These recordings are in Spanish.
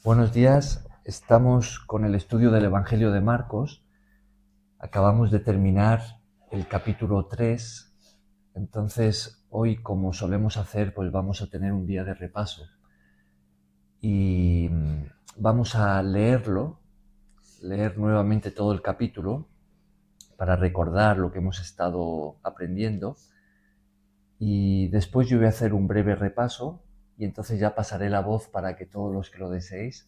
Buenos días, estamos con el estudio del Evangelio de Marcos. Acabamos de terminar el capítulo 3, entonces hoy, como solemos hacer, pues vamos a tener un día de repaso y vamos a leer nuevamente todo el capítulo para recordar lo que hemos estado aprendiendo, y después yo voy a hacer un breve repaso y entonces ya pasaré la voz para que todos los que lo deseéis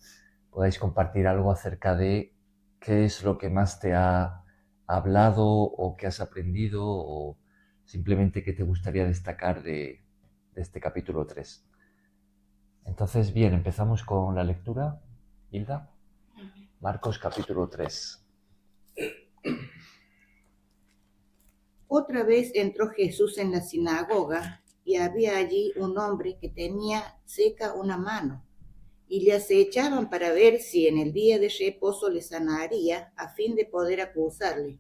podáis compartir algo acerca de qué es lo que más te ha hablado o qué has aprendido o simplemente qué te gustaría destacar de este capítulo 3. Entonces, bien, empezamos con la lectura. Hilda, Marcos capítulo 3. Otra vez entró Jesús en la sinagoga y había allí un hombre que tenía seca una mano, y le acechaban para ver si en el día de reposo le sanaría, a fin de poder acusarle.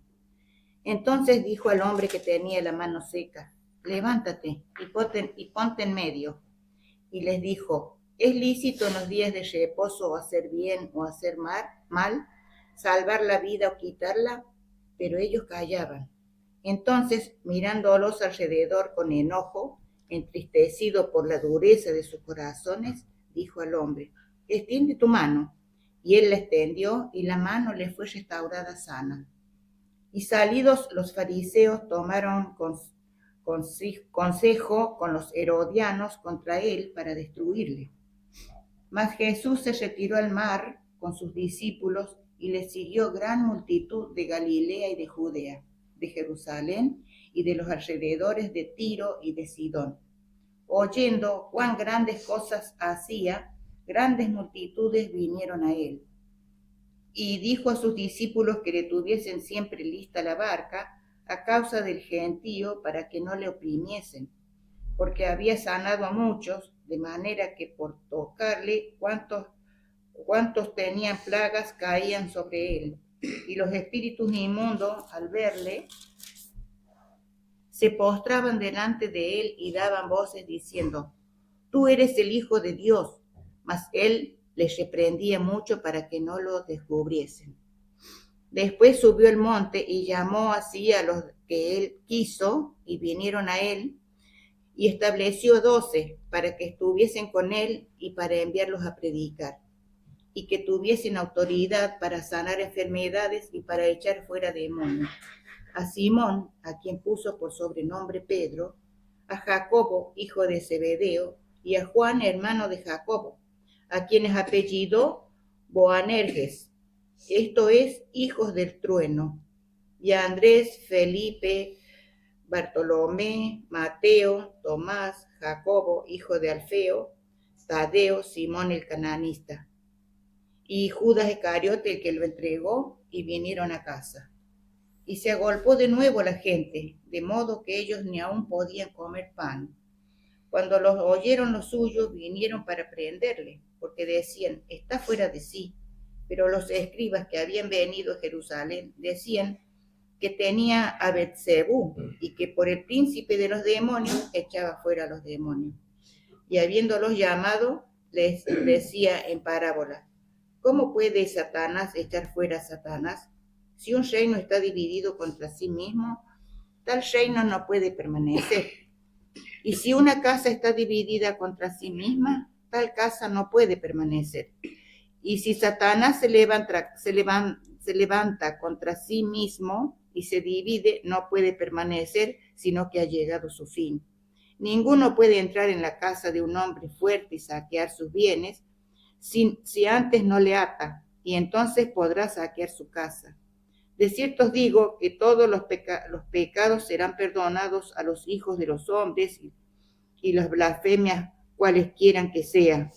Entonces dijo al hombre que tenía la mano seca: levántate y ponte en medio. Y les dijo: ¿es lícito en los días de reposo hacer bien o hacer mal, salvar la vida o quitarla? Pero ellos callaban. Entonces, mirándolos alrededor con enojo, entristecido por la dureza de sus corazones, dijo al hombre: extiende tu mano. Y él la extendió, y la mano le fue restaurada sana. Y salidos los fariseos tomaron consejo con los herodianos contra él para destruirle. Mas Jesús se retiró al mar con sus discípulos, y le siguió gran multitud de Galilea y de Judea, de Jerusalén y de los alrededores de Tiro y de Sidón. Oyendo cuán grandes cosas hacía, grandes multitudes vinieron a él. Y dijo a sus discípulos que le tuviesen siempre lista la barca a causa del gentío, para que no le oprimiesen, porque había sanado a muchos, de manera que por tocarle cuantos tenían plagas caían sobre él. Y los espíritus inmundos, al verle, se postraban delante de él y daban voces diciendo: tú eres el Hijo de Dios. Mas él les reprendía mucho para que no lo descubriesen. Después subió al monte y llamó así a los que él quiso, y vinieron a él, y estableció 12 para que estuviesen con él y para enviarlos a predicar, y que tuviesen autoridad para sanar enfermedades y para echar fuera demonios: a Simón, a quien puso por sobrenombre Pedro; a Jacobo, hijo de Zebedeo, y a Juan, hermano de Jacobo, a quienes apellidó Boanerges, esto es, hijos del trueno; y a Andrés, Felipe, Bartolomé, Mateo, Tomás, Jacobo, hijo de Alfeo, Tadeo, Simón el cananista, y Judas Iscariote, el que lo entregó, y vinieron a casa. Y se agolpó de nuevo la gente, de modo que ellos ni aún podían comer pan. Cuando los oyeron los suyos, vinieron para prenderle, porque decían: está fuera de sí. Pero los escribas que habían venido a Jerusalén decían que tenía a Beelzebú, y que por el príncipe de los demonios echaba fuera a los demonios. Y habiéndolos llamado, les decía en parábola: ¿cómo puede Satanás echar fuera a Satanás? Si un reino está dividido contra sí mismo, tal reino no puede permanecer. Y si una casa está dividida contra sí misma, tal casa no puede permanecer. Y si Satanás se levanta contra sí mismo y se divide, no puede permanecer, sino que ha llegado su fin. Ninguno puede entrar en la casa de un hombre fuerte y saquear sus bienes si antes no le ata, y entonces podrá saquear su casa. De cierto os digo que todos los pecados serán perdonados a los hijos de los hombres, y las blasfemias cualesquiera que sean.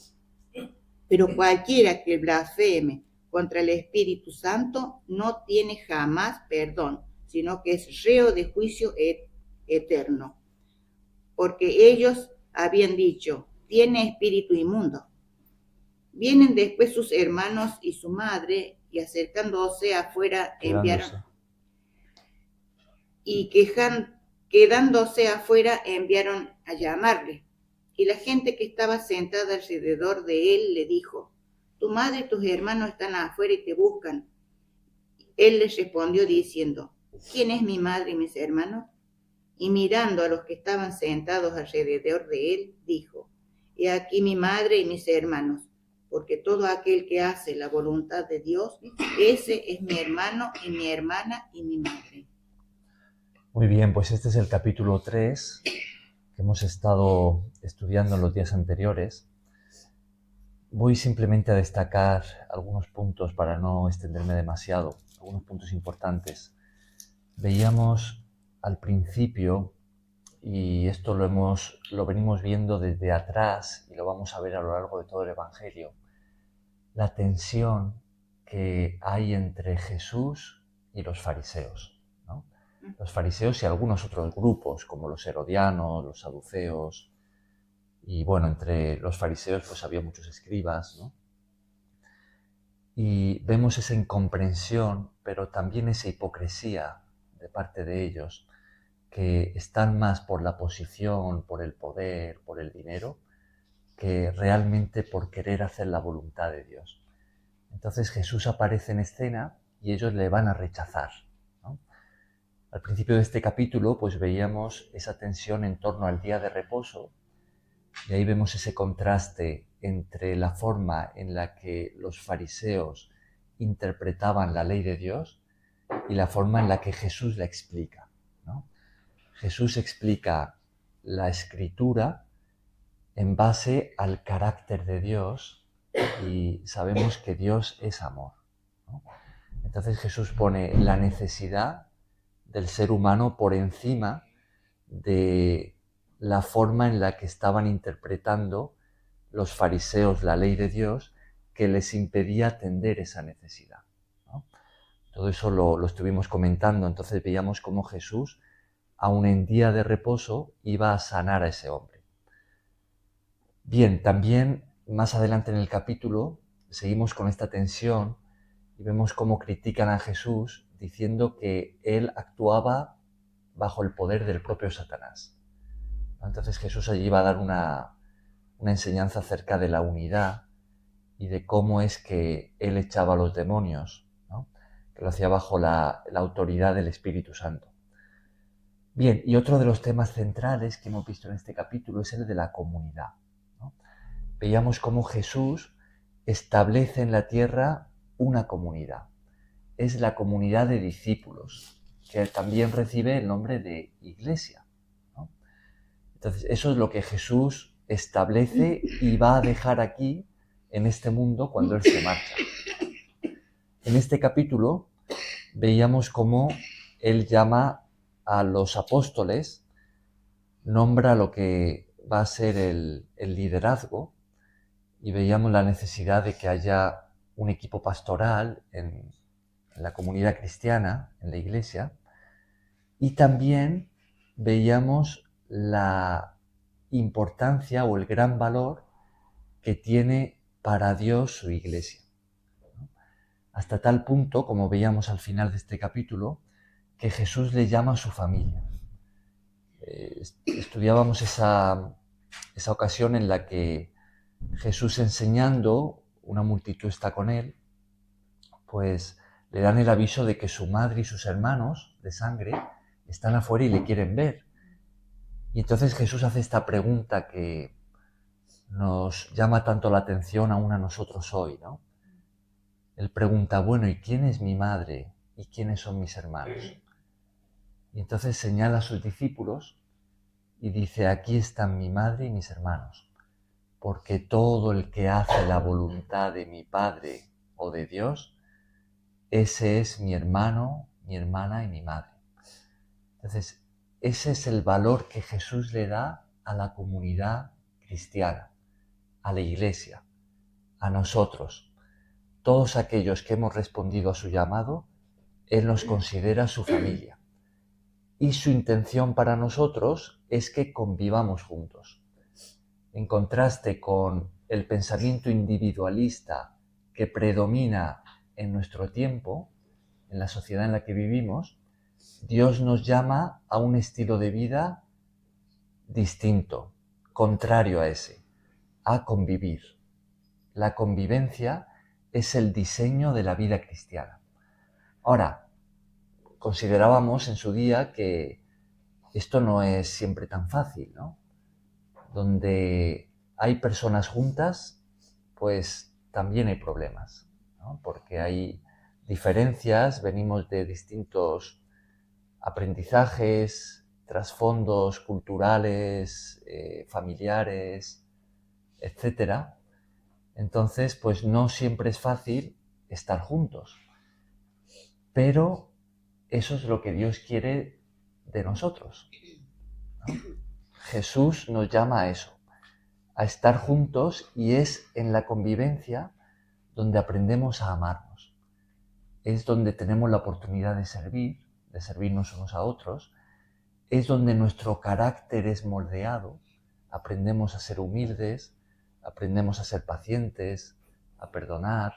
Pero cualquiera que blasfeme contra el Espíritu Santo no tiene jamás perdón, sino que es reo de juicio eterno. Porque ellos habían dicho: tiene espíritu inmundo. Vienen después sus hermanos y su madre, y acercándose afuera enviaron, quedándose afuera enviaron a llamarle. Y la gente que estaba sentada alrededor de él le dijo: tu madre y tus hermanos están afuera y te buscan. Él les respondió diciendo, ¿quién es mi madre y mis hermanos? Y mirando a los que estaban sentados alrededor de él, dijo, he aquí mi madre y mis hermanos, porque todo aquel que hace la voluntad de Dios, ese es mi hermano y mi hermana y mi madre. Muy bien, pues este es el capítulo 3 que hemos estado estudiando en los días anteriores. Voy simplemente a destacar algunos puntos para no extenderme demasiado, algunos puntos importantes. Veíamos al principio, y esto lo venimos viendo desde atrás y lo vamos a ver a lo largo de todo el Evangelio, la tensión que hay entre Jesús y los fariseos, ¿no? Los fariseos y algunos otros grupos, como los herodianos, los saduceos, y bueno, entre los fariseos pues había muchos escribas, ¿no? Y vemos esa incomprensión, pero también esa hipocresía de parte de ellos, que están más por la posición, por el poder, por el dinero, que realmente por querer hacer la voluntad de Dios. Entonces Jesús aparece en escena y ellos le van a rechazar, ¿no? Al principio de este capítulo pues veíamos esa tensión en torno al día de reposo, y ahí vemos ese contraste entre la forma en la que los fariseos interpretaban la ley de Dios y la forma en la que Jesús la explica, ¿no? Jesús explica la Escritura en base al carácter de Dios y sabemos que Dios es amor, ¿no? Entonces Jesús pone la necesidad del ser humano por encima de la forma en la que estaban interpretando los fariseos la ley de Dios, que les impedía atender esa necesidad, ¿no? Todo eso lo estuvimos comentando. Entonces veíamos cómo Jesús, aun en día de reposo, iba a sanar a ese hombre. Bien, también más adelante en el capítulo seguimos con esta tensión y vemos cómo critican a Jesús diciendo que él actuaba bajo el poder del propio Satanás. Entonces Jesús allí va a dar una enseñanza acerca de la unidad y de cómo es que él echaba a los demonios, ¿no? Que lo hacía bajo la autoridad del Espíritu Santo. Bien, y otro de los temas centrales que hemos visto en este capítulo es el de la comunidad, ¿no? Veíamos cómo Jesús establece en la tierra una comunidad. Es la comunidad de discípulos, que también recibe el nombre de iglesia, ¿no? Entonces, eso es lo que Jesús establece y va a dejar aquí, en este mundo, cuando Él se marcha. En este capítulo veíamos cómo Él llama a los apóstoles, nombra lo que va a ser el liderazgo, y veíamos la necesidad de que haya un equipo pastoral en la comunidad cristiana, en la iglesia, y también veíamos la importancia o el gran valor que tiene para Dios su iglesia, ¿no? Hasta tal punto, como veíamos al final de este capítulo, que Jesús le llama a su familia. Estudiábamos esa ocasión en la que Jesús, enseñando, una multitud está con él, pues le dan el aviso de que su madre y sus hermanos de sangre están afuera y le quieren ver. Y entonces Jesús hace esta pregunta que nos llama tanto la atención aún a nosotros hoy, ¿no? Él pregunta, bueno, ¿y quién es mi madre? ¿Y quiénes son mis hermanos? Y entonces señala a sus discípulos y dice, aquí están mi madre y mis hermanos, porque todo el que hace la voluntad de mi Padre o de Dios, ese es mi hermano, mi hermana y mi madre. Entonces, ese es el valor que Jesús le da a la comunidad cristiana, a la iglesia, a nosotros. Todos aquellos que hemos respondido a su llamado, Él nos considera su familia. Y su intención para nosotros es que convivamos juntos. En contraste con el pensamiento individualista que predomina en nuestro tiempo, en la sociedad en la que vivimos, Dios nos llama a un estilo de vida distinto, contrario a ese, a convivir. La convivencia es el diseño de la vida cristiana. Ahora, considerábamos en su día que esto no es siempre tan fácil, ¿no? Donde hay personas juntas, pues también hay problemas, ¿no? Porque hay diferencias, venimos de distintos aprendizajes, trasfondos culturales, familiares, etcétera. Entonces, pues no siempre es fácil estar juntos. Pero eso es lo que Dios quiere de nosotros, ¿no? Jesús nos llama a eso, a estar juntos, y es en la convivencia donde aprendemos a amarnos. Es donde tenemos la oportunidad de servirnos unos a otros. Es donde nuestro carácter es moldeado. Aprendemos a ser humildes, aprendemos a ser pacientes, a perdonar.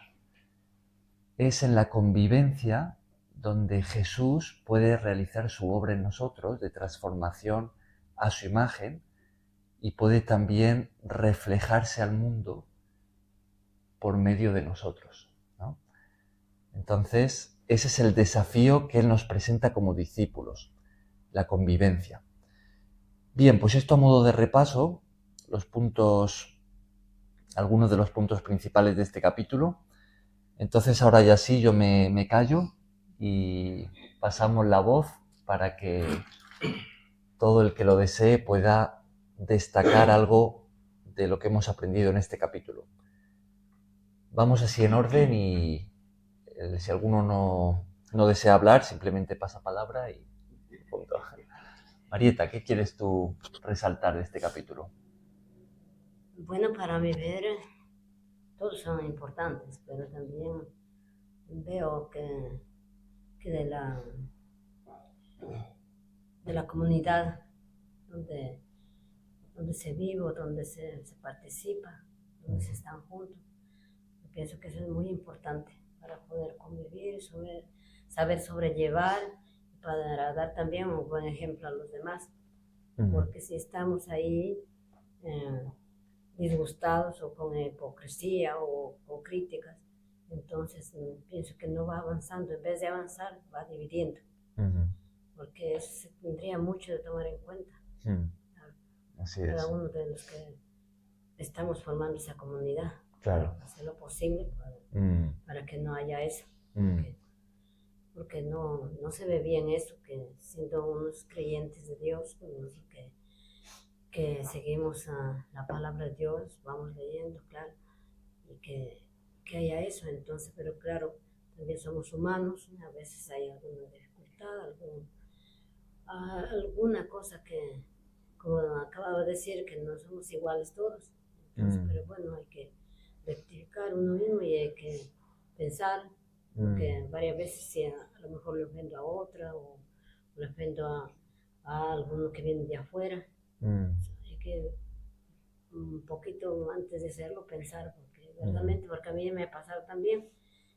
Es en la convivencia donde Jesús puede realizar su obra en nosotros de transformación a su imagen, y puede también reflejarse al mundo por medio de nosotros, ¿no? Entonces, ese es el desafío que Él nos presenta como discípulos, la convivencia. Bien, pues esto a modo de repaso, algunos de los puntos principales de este capítulo. Entonces ahora ya sí, yo me callo y pasamos la voz para que todo el que lo desee pueda destacar algo de lo que hemos aprendido en este capítulo. Vamos así en orden, y si alguno no desea hablar, simplemente pasa palabra y punto. Marieta, ¿qué quieres tú resaltar de este capítulo? Bueno, para mi ver, todos son importantes, pero también veo que de la comunidad donde se vive, o donde se participa, donde se están juntos, yo pienso que eso es muy importante para poder convivir, saber sobrellevar, y para dar también un buen ejemplo a los demás. Porque si estamos ahí disgustados o con hipocresía o con críticas, entonces pienso que no va avanzando. En vez de avanzar, va dividiendo. Porque eso se tendría mucho de tomar en cuenta. Así Cada es. uno de los que estamos formando esa comunidad. Claro. Hacer lo posible para que no haya eso. Porque no se ve bien eso, que siendo unos creyentes de Dios, unos que seguimos a la palabra de Dios, vamos leyendo, claro, y que haya eso. Entonces, pero claro, también somos humanos, a veces hay alguna dificultad, alguna cosa que, como acababa de decir, que no somos iguales todos. Entonces, pero bueno, hay que rectificar uno mismo y hay que pensar, porque varias veces si a lo mejor le ofendo a otra, o le ofendo a alguno que viene de afuera. Hay que un poquito antes de hacerlo pensar, porque verdaderamente, porque a mí me ha pasado también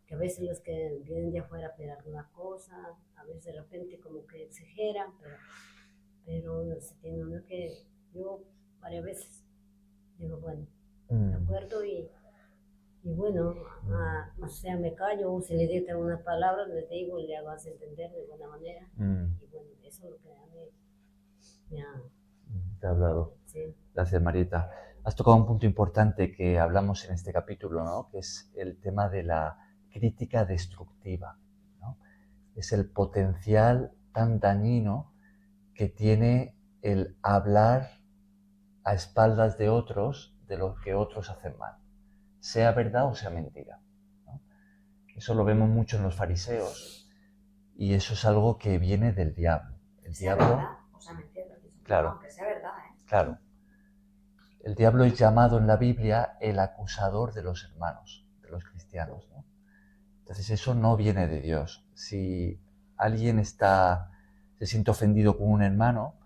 que a veces los que vienen de afuera piden alguna cosa, a veces de repente como que exageran, pero se tiene uno que, yo varias veces digo, bueno, de acuerdo, y bueno, o sea, me callo, o si le dictan unas palabras, les digo, le hago entender de buena manera, y bueno, eso es lo que a mí me ha... Te he hablado. Sí. Gracias, Marieta. Has tocado un punto importante que hablamos en este capítulo, ¿no? Que es el tema de la crítica destructiva, ¿no? Es el potencial tan dañino que tiene el hablar a espaldas de otros de lo que otros hacen mal, sea verdad o sea mentira, ¿no? Eso lo vemos mucho en los fariseos, y eso es algo que viene del diablo. El diablo, verdad, o sea mentira, claro, aunque sea verdad, claro. El diablo es llamado en la Biblia el acusador de los hermanos, de los cristianos, ¿no? Entonces eso no viene de Dios. Si alguien se siente ofendido con un hermano,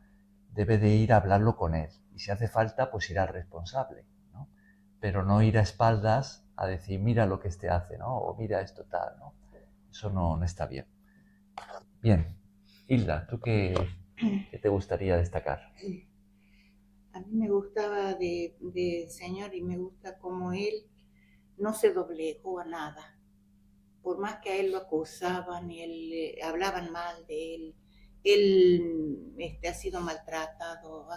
debe de ir a hablarlo con él. Y si hace falta, pues ir al responsable, ¿no? Pero no ir a espaldas a decir, mira lo que este hace, ¿no? O mira esto tal, ¿no? Eso no está bien. Bien. Hilda, ¿tú qué te gustaría destacar? A mí me gustaba del Señor, y me gusta cómo Él no se doblegó a nada. Por más que a él lo acusaban, hablaban mal de él ha sido maltratado,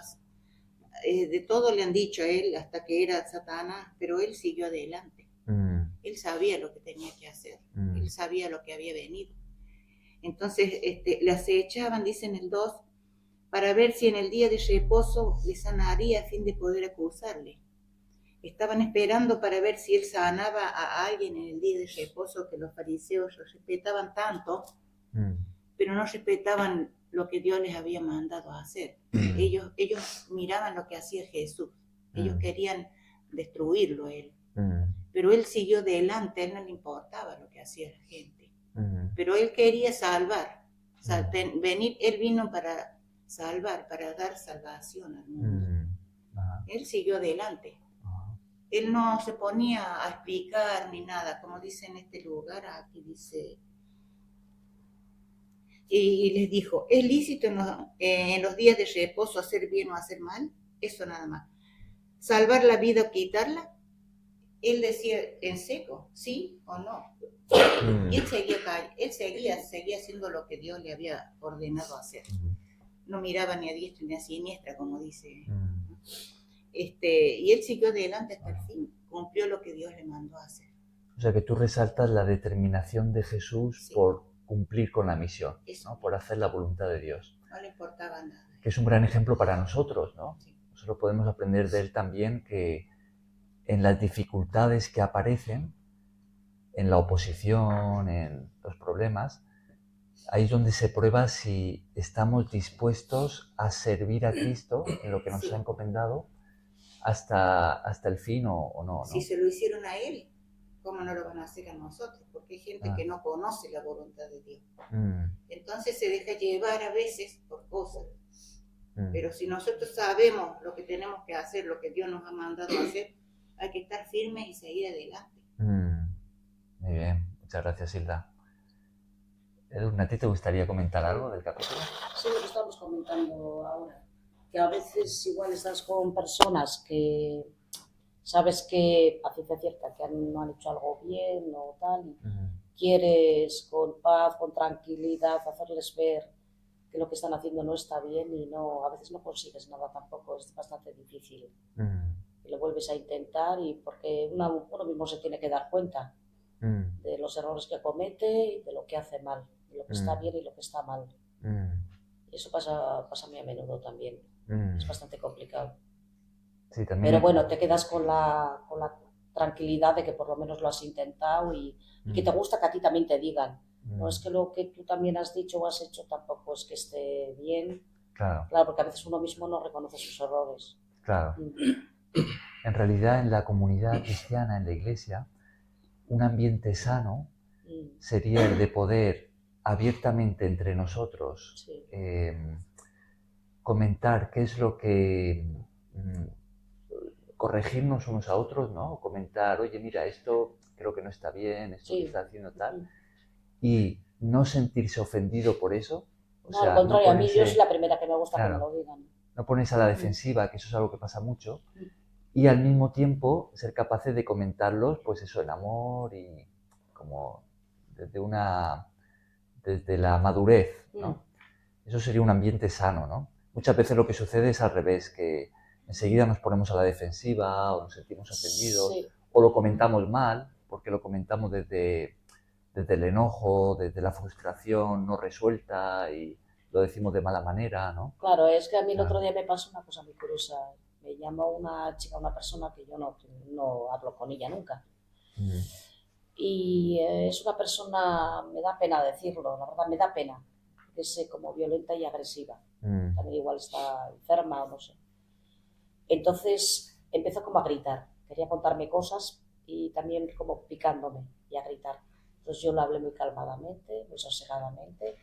de todo le han dicho a él hasta que era Satanás, pero él siguió adelante. Él sabía lo que tenía que hacer, él sabía lo que había venido. Entonces le acechaban, dicen el 2, para ver si en el día de reposo le sanaría a fin de poder acusarle. Estaban esperando para ver si él sanaba a alguien en el día de reposo, que los fariseos lo respetaban tanto, pero no respetaban lo que Dios les había mandado a hacer. Ellos miraban lo que hacía Jesús, ellos querían destruirlo a él, pero él siguió adelante, a él no le importaba lo que hacía la gente, pero él quería salvar, él vino para salvar, para dar salvación al mundo. Él siguió adelante. Él no se ponía a explicar ni nada, como dice en este lugar, aquí dice, y les dijo, ¿es lícito en los días de reposo hacer bien o hacer mal? Eso nada más. ¿Salvar la vida o quitarla? Él decía en seco, sí o no. Y él seguía haciendo lo que Dios le había ordenado hacer. No miraba ni a diestra ni a siniestra, como dice. Y él siguió adelante hasta el fin, cumplió lo que Dios le mandó a hacer. O sea que tú resaltas la determinación de Jesús por cumplir con la misión, ¿no? Por hacer la voluntad de Dios. No le importaba nada. Que es un gran ejemplo para nosotros, ¿no? Sí. Nosotros podemos aprender de él también que en las dificultades que aparecen, en la oposición, en los problemas, ahí es donde se prueba si estamos dispuestos a servir a Cristo en lo que nos ha encomendado hasta el fin o no, ¿no? Si se lo hicieron a él, ¿cómo no lo van a hacer a nosotros? Porque hay gente que no conoce la voluntad de Dios. Entonces se deja llevar a veces por cosas. Pero si nosotros sabemos lo que tenemos que hacer, lo que Dios nos ha mandado a hacer, hay que estar firmes y seguir adelante. Muy bien, muchas gracias, Hilda. Edurne, ¿a ti te gustaría comentar algo del capítulo? Sí, lo que estamos comentando ahora, que a veces igual estás con personas que sabes que a ciencia cierta que no han hecho algo bien o tal, y quieres con paz, con tranquilidad, hacerles ver que lo que están haciendo no está bien y a veces no consigues nada tampoco, es bastante difícil. Y lo vuelves a intentar y porque uno mismo se tiene que dar cuenta de los errores que comete y de lo que hace mal, de lo que está bien y lo que está mal. Y eso pasa muy a menudo también, es bastante complicado. Sí, también. Pero bueno, te quedas con la tranquilidad de que por lo menos lo has intentado y que te gusta que a ti también te digan. No es que lo que tú también has dicho o has hecho tampoco es que esté bien. Claro, porque a veces uno mismo no reconoce sus errores. Claro. En realidad, en la comunidad cristiana, en la iglesia, un ambiente sano sería el de poder abiertamente entre nosotros comentar qué es lo que... corregirnos unos a otros, ¿no? Comentar, oye, mira, esto creo que no está bien, esto que está haciendo tal, y no sentirse ofendido por eso. Al contrario, a mí yo soy la primera que me gusta que me lo digan. No ponerse a la defensiva, que eso es algo que pasa mucho, y al mismo tiempo ser capaces de comentarlos, pues eso, en amor y como desde la madurez, ¿no? Eso sería un ambiente sano, ¿no? Muchas veces lo que sucede es al revés, que enseguida nos ponemos a la defensiva o nos sentimos ofendidos o lo comentamos mal, porque lo comentamos desde el enojo, desde la frustración no resuelta y lo decimos de mala manera, ¿no? Claro, es que a mí el otro día me pasó una cosa muy curiosa. Me llamó una chica, una persona que yo no hablo con ella nunca. Y es una persona, me da pena decirlo, la verdad me da pena, que es como violenta y agresiva. También igual está enferma o no sé. Entonces empezó como a gritar, quería contarme cosas y también como picándome y a gritar. Entonces yo lo hablé muy calmadamente, muy sosegadamente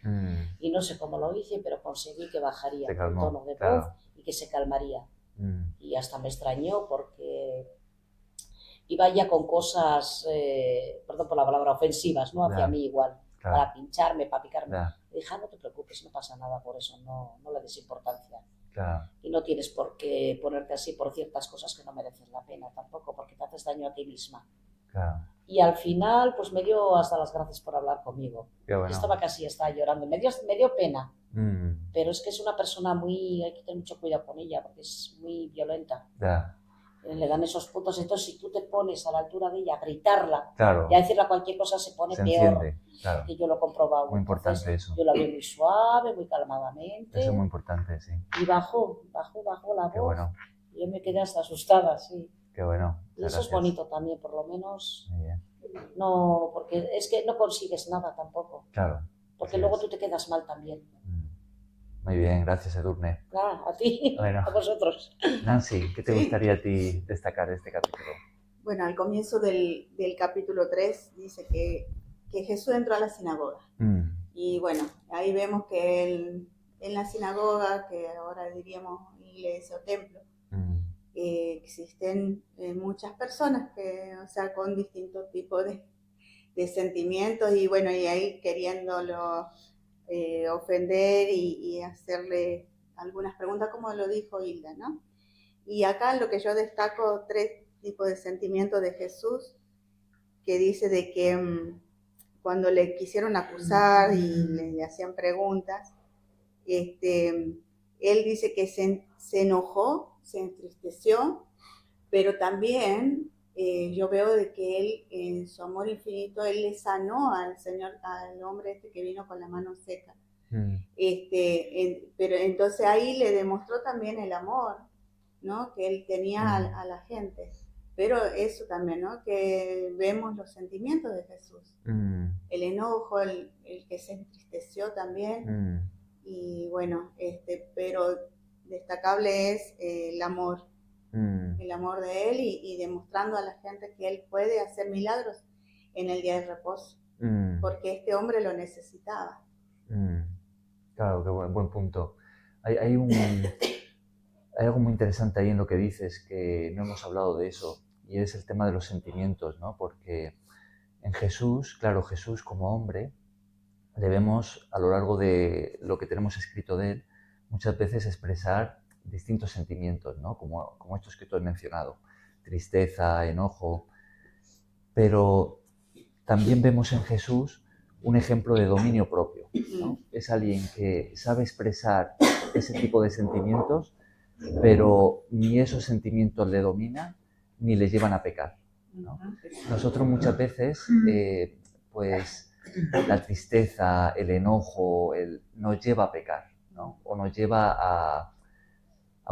y no sé cómo lo hice, pero conseguí que bajaría el tono de voz y que se calmaría. Y hasta me extrañó porque iba ya con cosas, perdón por la palabra, ofensivas, ¿no? Hacia mí igual, para pincharme, para picarme. Le dije, no te preocupes, no pasa nada por eso, no le des importancia. Y no tienes por qué ponerte así por ciertas cosas que no merecen la pena tampoco, porque te haces daño a ti misma. Claro. Y al final, pues me dio hasta las gracias por hablar conmigo. Qué bueno. Estaba llorando. Me dio pena. Pero es que es una persona hay que tener mucho cuidado con ella, porque es muy violenta. Ya. Le dan esos puntos, entonces si tú te pones a la altura de ella a gritarla, Claro. y a decirle cualquier cosa se pone Se peor. enciende, claro. Que yo lo he comprobado. Muy importante Entonces, eso. yo la vi muy suave, muy calmadamente. Eso es muy importante, sí. Y bajó la voz. Qué bueno. Y yo me quedé hasta asustada, sí. Qué bueno. Y eso Gracias. es bonito también, por lo menos. Muy bien. No, porque es que no consigues nada tampoco. Claro. Porque luego tú te quedas mal también. Muy bien, gracias Edurne. Claro, a ti, bueno, a vosotros. Nancy, ¿qué te gustaría a ti destacar de este capítulo? Bueno, al comienzo del capítulo 3 dice que Jesús entró a la sinagoga. Y bueno, ahí vemos que él, en la sinagoga, que ahora diríamos iglesia o templo, existen muchas personas que, o sea, con distintos tipos de sentimientos y bueno, y ahí queriéndolo ofender y hacerle algunas preguntas, como lo dijo Hilda, ¿no? Y acá lo que yo destaco, 3 tipos de sentimientos de Jesús, que dice de que cuando le quisieron acusar y le hacían preguntas, él dice que se enojó, se entristeció, pero también yo veo de que él, en su amor infinito, él le sanó al hombre que vino con la mano seca. Pero entonces ahí le demostró también el amor, ¿no? Que él tenía a la gente. Pero eso también, ¿no? Que vemos los sentimientos de Jesús. El enojo, el que se entristeció también. Y bueno, pero destacable es el amor. El amor de él y demostrando a la gente que él puede hacer milagros en el día de reposo. Porque este hombre lo necesitaba. Claro, qué buen punto. Hay algo muy interesante ahí en lo que dices, que no hemos hablado de eso, y es el tema de los sentimientos, ¿no? Porque en Jesús, claro, Jesús como hombre, debemos, a lo largo de lo que tenemos escrito de él, muchas veces expresar distintos sentimientos, ¿no? Como estos que tú has mencionado, tristeza, enojo, pero también vemos en Jesús un ejemplo de dominio propio, ¿no? Es alguien que sabe expresar ese tipo de sentimientos, pero ni esos sentimientos le dominan ni le llevan a pecar, ¿no? Nosotros muchas veces, pues la tristeza, el enojo, nos lleva a pecar, ¿no? O nos lleva a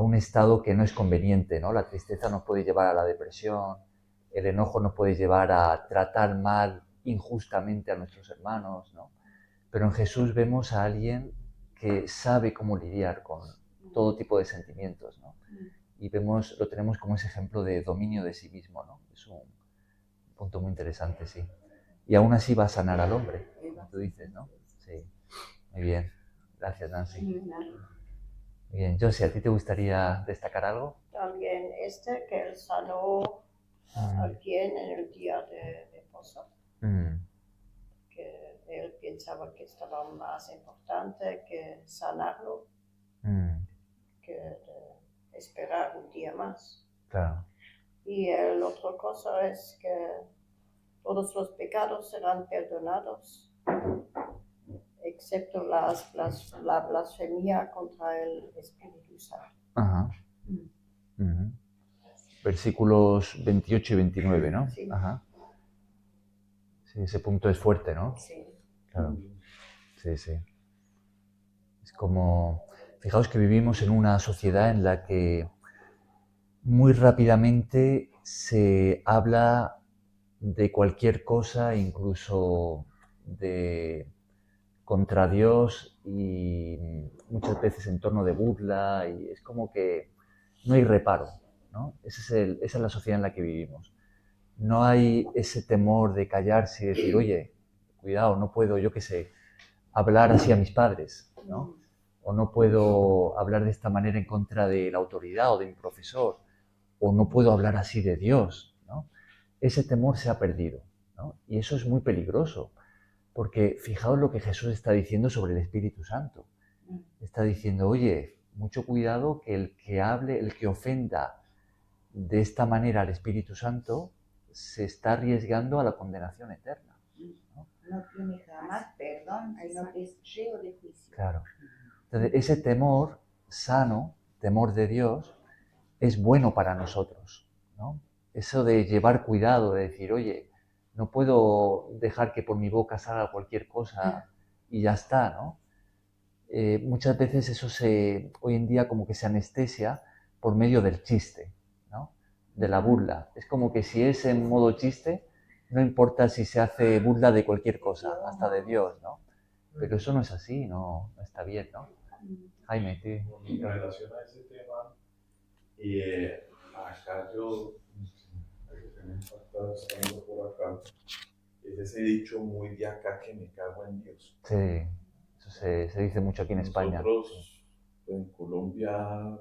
un estado que no es conveniente, ¿no? La tristeza nos puede llevar a la depresión, el enojo nos puede llevar a tratar mal injustamente a nuestros hermanos, ¿no? Pero en Jesús vemos a alguien que sabe cómo lidiar con todo tipo de sentimientos, ¿no? Y lo tenemos como ese ejemplo de dominio de sí mismo, ¿no? Es un punto muy interesante, sí. Y aún así va a sanar al hombre, como tú dices, ¿no? Sí. Muy bien. Gracias, Nancy. Muy bien. Josie, ¿a ti te gustaría destacar algo? También que él sanó a alguien en el día de reposo. Que él pensaba que estaba más importante que sanarlo que esperar un día más. Claro. Y la otra cosa es que todos los pecados serán perdonados, excepto la blasfemia contra el Espíritu Santo. Ajá. Versículos 28 y 29, ¿no? Sí. Ajá. Sí, ese punto es fuerte, ¿no? Sí. Claro. Sí, sí. Es como... Fijaos que vivimos en una sociedad en la que muy rápidamente se habla de cualquier cosa, incluso contra Dios, y muchas veces en torno de burla, y es como que no hay reparo, ¿no? Esa es la sociedad en la que vivimos. No hay ese temor de callarse y decir, oye, cuidado, no puedo, yo qué sé, hablar así a mis padres, ¿no? O no puedo hablar de esta manera en contra de la autoridad o de mi profesor, o no puedo hablar así de Dios, ¿no? Ese temor se ha perdido, ¿no? Y eso es muy peligroso, porque fijaos lo que Jesús está diciendo sobre el Espíritu Santo. Está diciendo, oye, mucho cuidado que el que hable, el que ofenda de esta manera al Espíritu Santo, se está arriesgando a la condenación eterna. No tiene jamás perdón, sino que es lleno de juicio. Claro. Entonces, ese temor sano, temor de Dios, es bueno para nosotros, ¿no? Eso de llevar cuidado, de decir, oye, no puedo dejar que por mi boca salga cualquier cosa y ya está, ¿no? Muchas veces eso hoy en día como que se anestesia por medio del chiste, ¿no? De la burla. Es como que si es en modo chiste, no importa si se hace burla de cualquier cosa, hasta de Dios, ¿no? Pero eso no es así, no está bien, ¿no? Jaime, ¿qué? En relación a ese tema, acá yo, algo que me impacta estando por acá, es ese dicho muy de acá que me cago en Dios. Sí, eso se dice mucho aquí en España. Nosotros en Colombia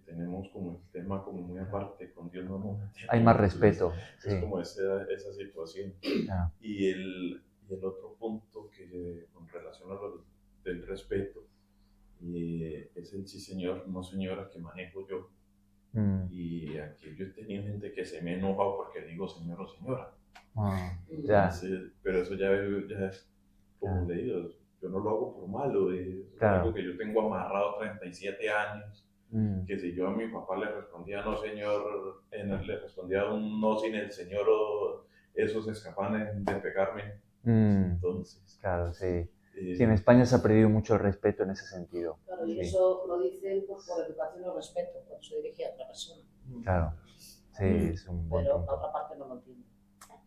tenemos como el tema como muy aparte, con Dios no nos metemos. Hay más respeto. Es Sí. como esa situación. Ah. Y el otro punto que con relación a lo del respeto, es el sí señor, no señora que manejo yo. Y aquí yo he tenido gente que se me ha enojado porque digo señor o señora. Ya. Entonces, pero eso ya es, como le digo, yo no lo hago por malo, es algo que yo tengo amarrado 37 años. Que si yo a mi papá le respondía no señor, le respondía un no sin el señor, o esos se escapan de pegarme. Entonces, claro, sí. Sí, en España se ha perdido mucho el respeto en ese sentido. Claro, y sí. eso lo dicen por educación o respeto, cuando se dirige a otra persona. Claro, sí, es un buen Pero punto. la otra parte no lo entiende.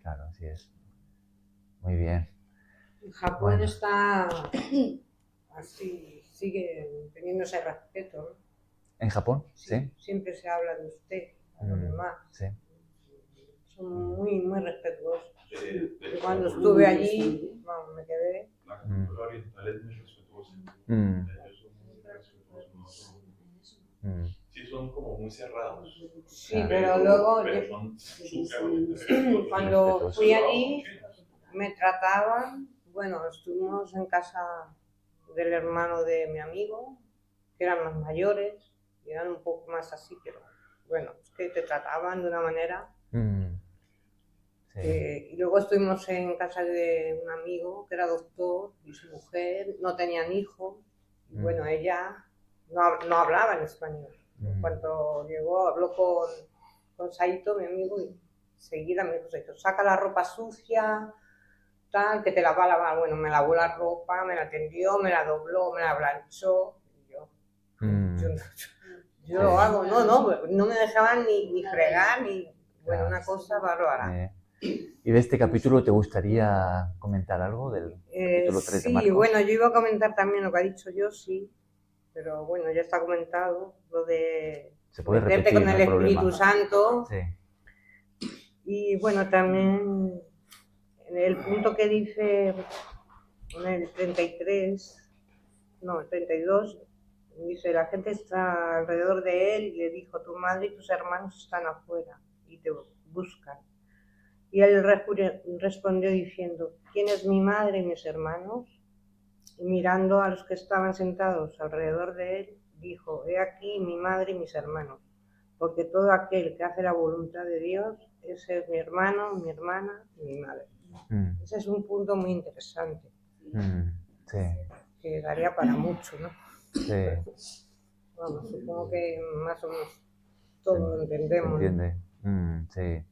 Claro, así es. Muy bien. Japón está así, sigue teniendo ese respeto, ¿no? ¿En Japón? Sí. Siempre se habla de usted, a los demás. Sí. Son muy, muy respetuosos. de Cuando estuve allí, bueno, me quedé. La cultura oriental es muy respetuosa. Ellos son muy respetuosos. Sí, son como muy cerrados. Sí, pero luego son súper cuando fui allí me trataban, bueno, estuvimos en casa del hermano de mi amigo, que eran más mayores, y eran un poco más así, pero bueno, es que te trataban de una manera. Sí. Y luego estuvimos en casa de un amigo que era doctor y su mujer, no tenían hijos, y bueno, ella no hablaba en español. Cuando llegó, habló con Saito, mi amigo, y enseguida me dijo, Saito, saca la ropa sucia, tal, que te la va a lavar. Bueno, me lavó la ropa, me la tendió, me la dobló, me la planchó. Y yo lo hago, no me dejaban ni fregar, ni, bueno, una cosa bárbara. ¿Y de este capítulo te gustaría comentar algo del capítulo 3 de Marcos? Sí, bueno, yo iba a comentar también lo que ha dicho yo, sí. Pero bueno, ya está comentado lo de se puede meterte repetir, con el Espíritu Santo. Sí. Y bueno, también en el punto que dice en el 33, no, el 32, dice, la gente está alrededor de él y le dijo, tu madre y tus hermanos están afuera y te buscan. Y él respondió diciendo, ¿quién es mi madre y mis hermanos? Y mirando a los que estaban sentados alrededor de él, dijo, he aquí mi madre y mis hermanos, porque todo aquel que hace la voluntad de Dios, ese es mi hermano, mi hermana y mi madre. Ese es un punto muy interesante, sí. que daría para mucho, ¿no? Sí. Vamos, supongo que más o menos todos lo entendemos. ¿Entiende? Sí.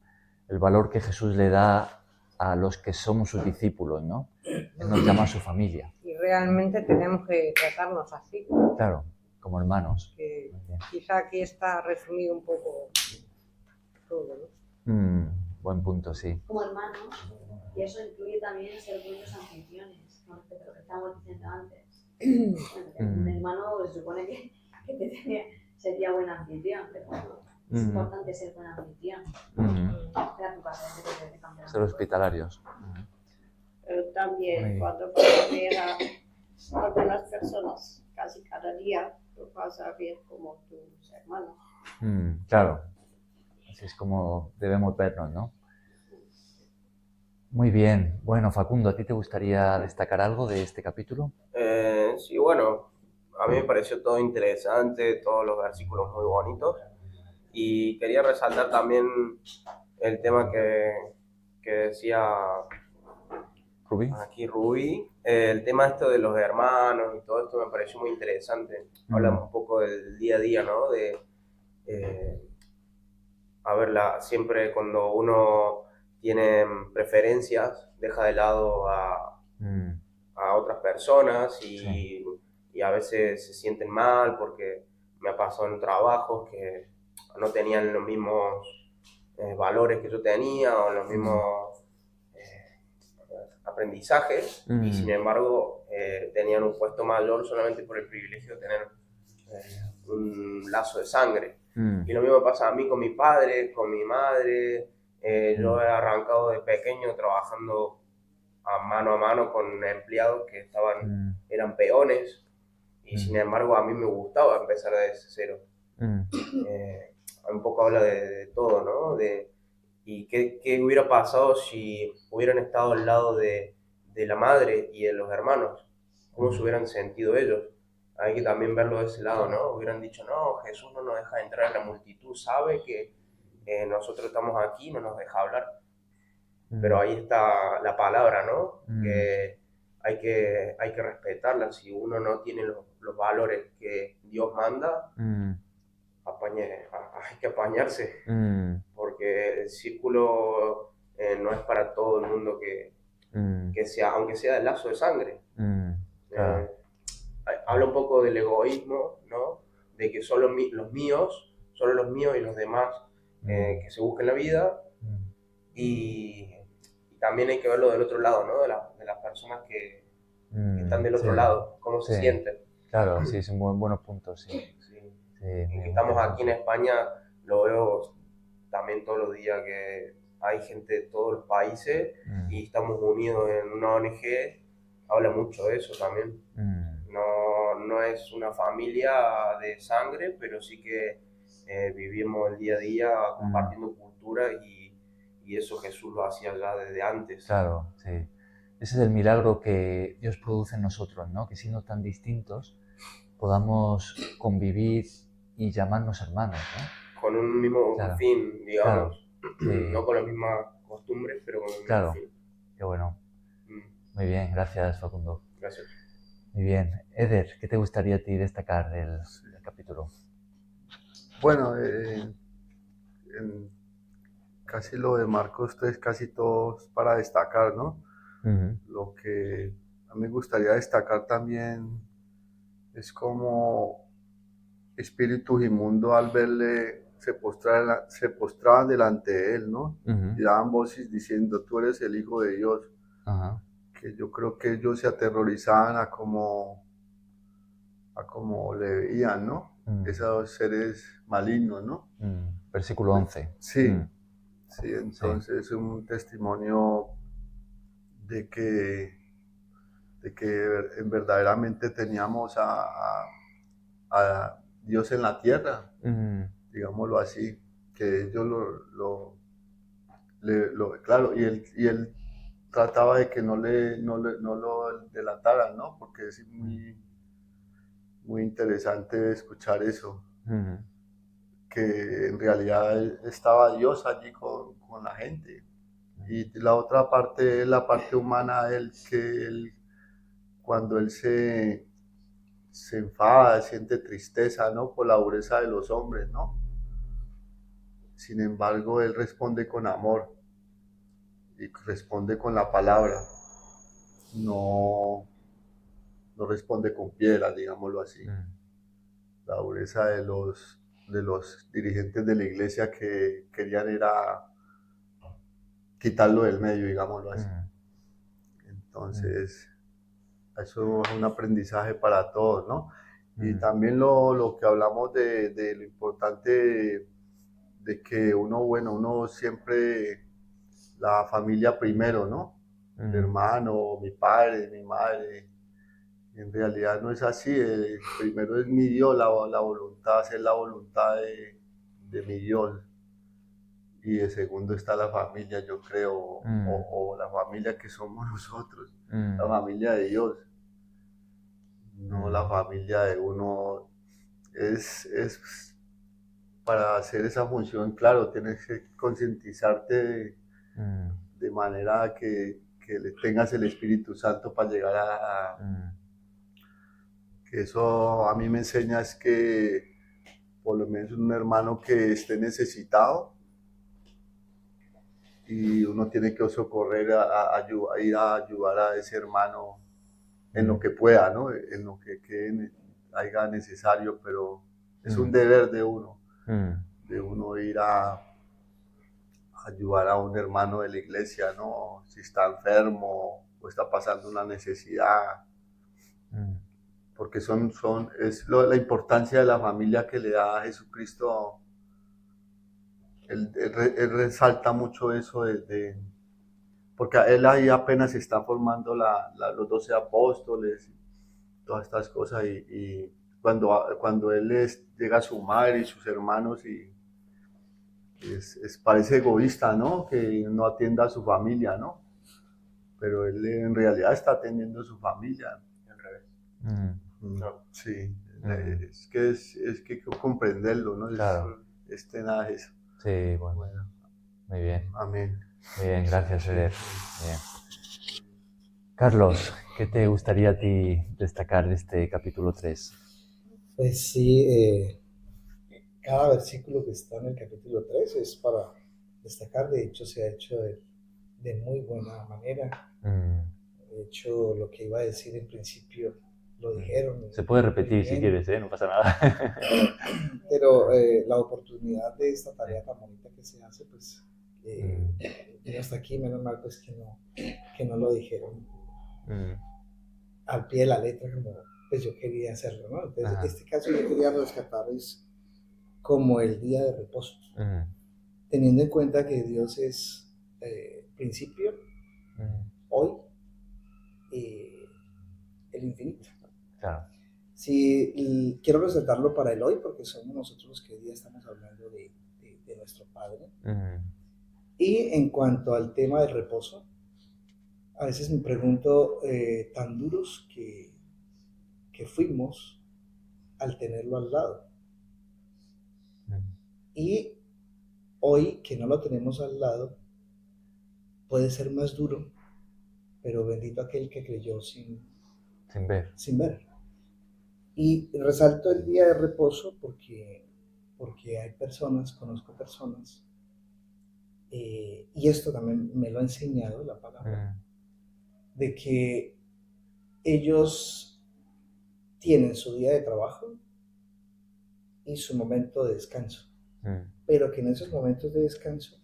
El valor que Jesús le da a los que somos sus discípulos, ¿no? Él nos llama a su familia. Y realmente tenemos que tratarnos así. Claro, como hermanos. Que quizá aquí está resumido un poco todo, ¿no? Buen punto, sí. Como hermanos, y eso incluye también ser buenos anfitriones, con respecto a lo que estábamos diciendo antes. Un hermano se supone que sería buen anfitrión, pero es importante ser buen anfitrión. Espera tu casa, Ser hospitalarios. Pero también cuando vas a ver a algunas personas casi cada día, lo vas a ver como tus hermanos. Claro, así es como debemos vernos, ¿no? Muy bien. Bueno, Facundo, ¿a ti te gustaría destacar algo de este capítulo? Sí, bueno, a mí me pareció todo interesante, todos los versículos muy bonitos. Y quería resaltar también el tema que decía Rubí. aquí Rubí, el tema esto de los hermanos y todo esto me pareció muy interesante. Habla un poco del día a día, ¿no? A ver, siempre cuando uno tiene preferencias, deja de lado a otras personas y a veces se sienten mal porque me ha pasado en trabajos que no tenían los mismos valores que yo tenía o los mismos aprendizajes y sin embargo tenían un puesto mayor solamente por el privilegio de tener un lazo de sangre. Y lo mismo pasa a mí con mi padre, con mi madre. Yo he arrancado de pequeño trabajando a mano con empleados que eran peones y sin embargo a mí me gustaba empezar desde cero. Un poco habla de todo, ¿no? Y qué hubiera pasado si hubieran estado al lado de la madre y de los hermanos, cómo se hubieran sentido ellos. Hay que también verlo de ese lado, ¿no? Hubieran dicho, no, Jesús no nos deja entrar en la multitud, sabe que nosotros estamos aquí, no nos deja hablar. Pero ahí está la palabra, ¿no? Que hay que respetarla. Si uno no tiene los valores que Dios manda, hay que apañarse. Porque el círculo no es para todo el mundo que sea, aunque sea el lazo de sangre. Claro. Habla un poco del egoísmo, ¿no? De que solo los míos y los demás que se busquen la vida. Y también hay que verlo del otro lado, ¿no? De las personas que están del otro lado, cómo se sienten. Claro, sí, son buenos puntos, sí. Y que estamos aquí en España, lo veo también todos los días que hay gente de todos los países y estamos unidos en una ONG, habla mucho de eso también. No es una familia de sangre, pero sí que vivimos el día a día compartiendo cultura y eso Jesús lo hacía ya desde antes. Claro, sí. Ese es el milagro que Dios produce en nosotros, ¿no? Que siendo tan distintos podamos convivir y llamarnos hermanos, ¿no? Con un mismo fin, digamos. Claro, no con las mismas costumbres, pero con el mismo fin. Qué bueno. Muy bien, gracias Facundo. Gracias. Muy bien. Eder, ¿qué te gustaría a ti destacar del capítulo? Bueno, casi lo de Marcos 3, casi todos para destacar, ¿no? Lo que a mí me gustaría destacar también es como espíritus inmundos al verle se postraban delante de él, ¿no? Y daban voces diciendo, tú eres el Hijo de Dios. Que yo creo que ellos se aterrorizaban a como le veían, ¿no? Esos seres malignos, ¿no? Versículo 11. Sí, entonces es un testimonio de que verdaderamente teníamos a Dios en la tierra, digámoslo así, que ellos claro, y él trataba de que no lo delataran, ¿no? Porque es muy interesante escuchar eso, que en realidad estaba Dios allí con la gente. Y la otra parte es la parte humana, cuando él se enfada, siente tristeza, ¿no? Por la dureza de los hombres, ¿no? Sin embargo, él responde con amor y responde con la palabra. No responde con piedras, digámoslo así. La dureza de los dirigentes de la iglesia que querían era quitarlo del medio, digámoslo así. Entonces, eso es un aprendizaje para todos, ¿no? Y también lo que hablamos de lo importante de que uno siempre, la familia primero, ¿no? Mi hermano, mi padre, mi madre. En realidad no es así, primero es mi Dios, la voluntad, hacer la voluntad de mi Dios. Y de segundo está la familia, yo creo, o la familia que somos nosotros, la familia de Dios. No la familia de uno. para hacer esa función, claro, tienes que concientizarte de manera que tengas el Espíritu Santo para llegar a que eso a mí me enseña es que por lo menos un hermano que esté necesitado y uno tiene que socorrer ir a ayudar a ese hermano en lo que pueda, ¿no? En lo que haya necesario, pero es un deber de uno ir a ayudar a un hermano de la iglesia, ¿no? Si está enfermo o está pasando una necesidad. Porque es la importancia de la familia que le da a Jesucristo. Él resalta mucho eso porque él ahí apenas está formando los 12 apóstoles, todas estas cosas, y cuando él llega a su madre y sus hermanos, y parece egoísta, ¿no? Que no atienda a su familia, ¿no? Pero él en realidad está atendiendo a su familia. Al revés. No. Sí, es que hay que comprenderlo, ¿no? Claro. Es tenaz eso. Sí, bueno. Muy bien. Amén. Muy bien, gracias, Eder. Bien. Carlos, ¿qué te gustaría a ti destacar de este capítulo 3? Pues sí, cada versículo que está en el capítulo 3 es para destacar. De hecho, se ha hecho de muy buena manera. De hecho, lo que iba a decir en principio lo dijeron. Se puede repetir si quieres, no pasa nada. Pero la oportunidad de esta tarea tan bonita que se hace, pues, y hasta aquí, menos mal, pues, que no lo dijeron al pie de la letra como pues yo quería hacerlo, ¿no? Entonces, este caso yo quería rescatar es como el día de reposo, teniendo en cuenta que Dios es principio, hoy y el infinito. Claro. Sí, quiero resaltarlo para el hoy porque somos nosotros los que hoy día estamos hablando de nuestro Padre. Y en cuanto al tema del reposo, a veces me pregunto tan duros que fuimos al tenerlo al lado. Y hoy que no lo tenemos al lado, puede ser más duro, pero bendito aquel que creyó sin ver. Y resalto el día de reposo porque hay personas, conozco personas, y esto también me lo ha enseñado la palabra, de que ellos tienen su día de trabajo y su momento de descanso, pero que en esos momentos de descanso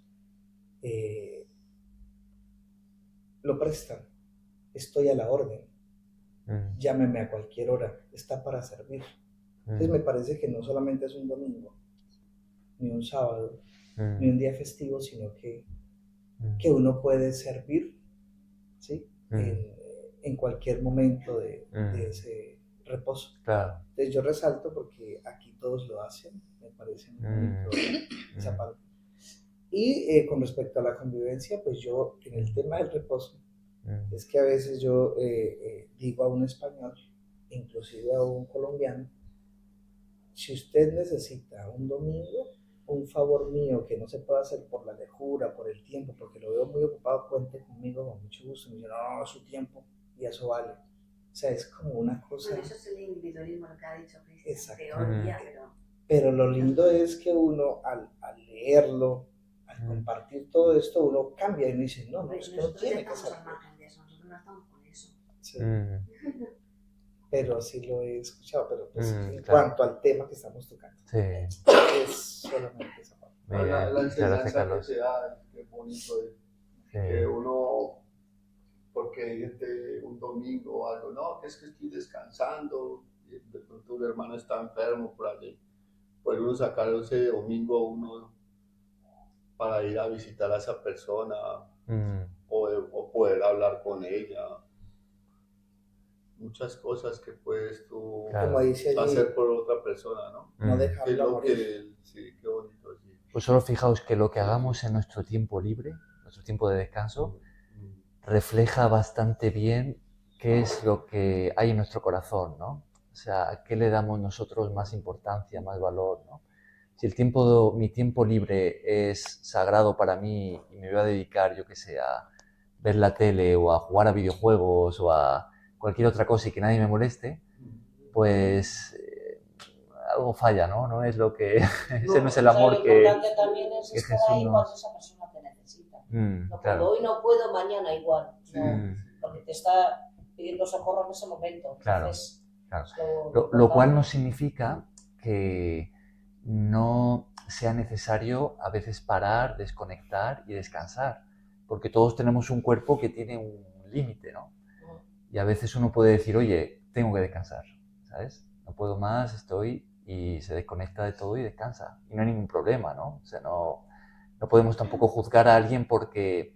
lo prestan. Estoy a la orden, llámeme a cualquier hora, está para servir. Entonces me parece que no solamente es un domingo, ni un sábado, ni un día festivo, sino que uno puede servir, ¿sí? En cualquier momento de ese reposo. Claro. Entonces yo resalto porque aquí todos lo hacen, me parece muy bonito esa parte. Y con respecto a la convivencia, pues yo en el tema del reposo, es que a veces yo digo a un español, inclusive a un colombiano, si usted necesita un domingo, un favor mío que no se pueda hacer por la lejura, por el tiempo, porque lo veo muy ocupado, cuente conmigo con mucho gusto. Me dice, no, es su tiempo y eso vale. O sea, es como una cosa... Bueno, eso es el individualismo, lo que ha dicho Cristian. Exactamente. Teoría, pero lo lindo es que uno, al leerlo, al compartir todo esto, uno cambia y uno dice, no, es que no tiene que ser. Nosotros no estamos con eso. Sí. Pero sí lo he escuchado, pero pues en claro. cuanto al tema que estamos tocando, Sí. es solamente esa parte. La enseñanza que se da, qué bonito es, que uno, porque un domingo o algo, no, que es que estoy descansando, y de pronto un hermano está enfermo por allí, puede uno sacar ese domingo para ir a visitar a esa persona o poder hablar con ella. Muchas cosas que puedes tú hacer por otra persona, ¿no? No dejarla morir. Sí, qué bonito. Sí. Pues solo fijaos que lo que hagamos en nuestro tiempo libre, nuestro tiempo de descanso, refleja bastante bien qué es lo que hay en nuestro corazón, ¿no? O sea, a qué le damos nosotros más importancia, más valor, ¿no? mi tiempo libre es sagrado para mí y me voy a dedicar, yo que sé, a ver la tele o a jugar a videojuegos o a cualquier otra cosa y que nadie me moleste, pues algo falla, ¿no? No es lo que... ese no es el amor que... Lo importante también es que estar Jesús ahí cuando esa persona te necesita. No, claro. hoy no puedo, mañana igual. No, porque te está pidiendo socorro en ese momento. Entonces, claro. Lo cual no significa que no sea necesario a veces parar, desconectar y descansar, porque todos tenemos un cuerpo que tiene un límite, ¿no? Y a veces uno puede decir, oye, tengo que descansar, ¿sabes? No puedo más, y se desconecta de todo y descansa. Y no hay ningún problema, ¿no? O sea, no podemos tampoco juzgar a alguien porque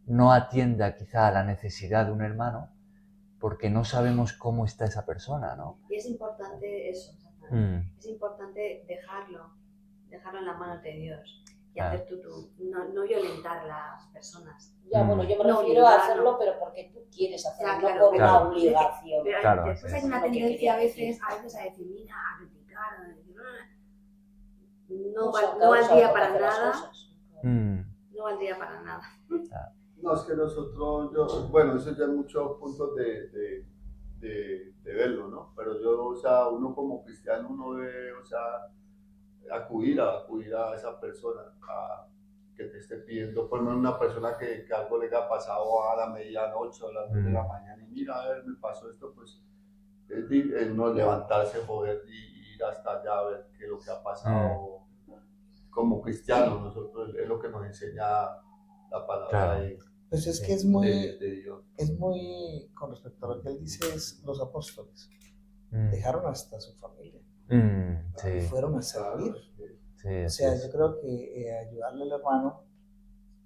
no atienda quizá a la necesidad de un hermano, porque no sabemos cómo está esa persona, ¿no? Y es importante eso, es importante dejarlo en la mano de Dios y hacer no violentar a las personas. Ya, bueno, yo me refiero a hacerlo, pero porque tú quieres hacerlo, no por una obligación. Pero después hay una tendencia a veces a decir, mira, a criticar, a decir, no valdría para nada. No valdría para nada. No, es que nosotros, bueno, eso ya hay muchos puntos de verlo, ¿no? Pero yo, o sea, uno como cristiano, uno debe, o sea, acudir a esa persona que te esté pidiendo, por lo menos una persona que algo le haya pasado a la medianoche o a las 2 de la mañana y mira, a ver, me pasó esto, pues es no levantarse, poder ir hasta allá a ver qué es lo que ha pasado. Como cristianos, nosotros es lo que nos enseña la palabra de pues es que es muy, de Dios. Es muy, con respecto a lo que él dice, es los apóstoles dejaron hasta su familia y fueron a servir. O sea, yo creo que ayudarle al hermano,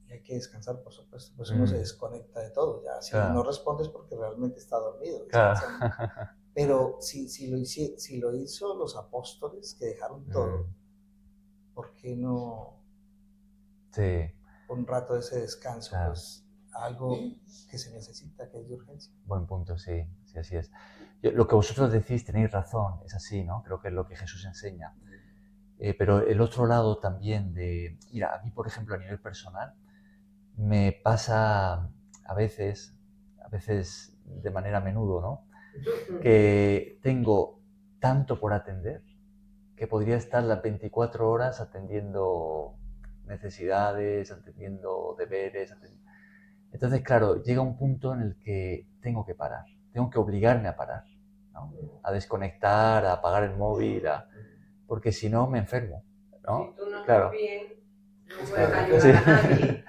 y hay que descansar, por supuesto, pues uno se desconecta de todo, ya si no respondes porque realmente está dormido. Pero si lo hizo los apóstoles que dejaron todo, ¿por qué no un rato de ese descanso? Pues algo que se necesita, que es de urgencia. Buen punto, sí, así es. Lo que vosotros decís, tenéis razón, es así, ¿no? Creo que es lo que Jesús enseña. Pero el otro lado también mira, a mí, por ejemplo, a nivel personal, me pasa a veces de manera a menudo, ¿no? Que tengo tanto por atender que podría estar las 24 horas atendiendo necesidades, atendiendo deberes. Entonces, claro, llega un punto en el que tengo que parar, tengo que obligarme a parar, ¿no? A desconectar, a apagar el móvil, porque si no me enfermo, ¿no? Si tú no estás bien, no puedes ayudar a nadie.